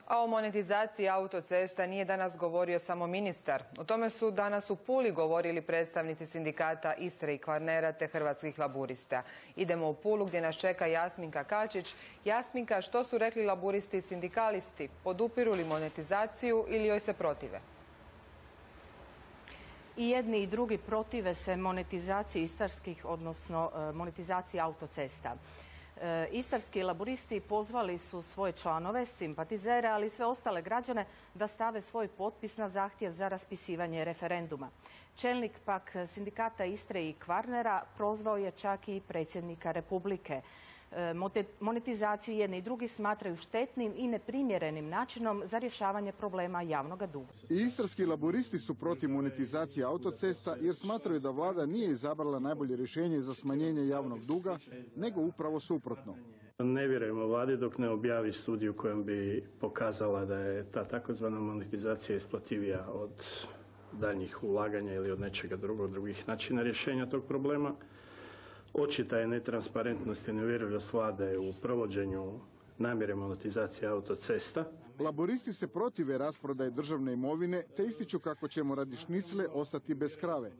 A o monetizaciji autocesta nije danas govorio samo ministar. O tome su danas u Puli govorili predstavnici sindikata Istre i Kvarnera te Hrvatskih laburista. Idemo u Pulu gdje nas čeka Jasminka Kačić. Jasminka, što su rekli laburisti i sindikalisti? Podupiru li monetizaciju ili joj se protive? I jedni i drugi protive se monetizaciji istarskih, odnosno monetizaciji autocesta. Istarski laburisti pozvali su svoje članove, simpatizere, ali i sve ostale građane da stave svoj potpis na zahtjev za raspisivanje referenduma. Čelnik pak sindikata Istre i Kvarnera prozvao je čak i predsjednika Republike. Monetizaciju jedni i drugi smatraju štetnim i neprimjerenim načinom za rješavanje problema javnog duga. Istarski laburisti su protiv monetizacije autocesta jer smatraju da vlada nije izabrala najbolje rješenje za smanjenje javnog duga, nego upravo suprotno. Ne vjerujemo vladi dok ne objavi studiju kojom bi pokazala da je ta takozvana monetizacija isplativija od daljnjih ulaganja ili od nečega drugih načina rješenja tog problema. Očita je netransparentnost i neuvjerljivost vlade u provođenju namjere monetizacije autocesta. Laboristi se protive rasprodaje državne imovine te ističu kako ćemo radi šnicle ostati bez krave.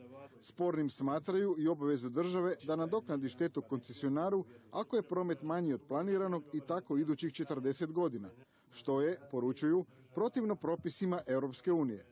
Spornim smatraju i obavezu države da nadoknadi štetu koncesionaru ako je promet manji od planiranog i tako idućih 40 godina, što je, poručuju, protivno propisima Europske unije.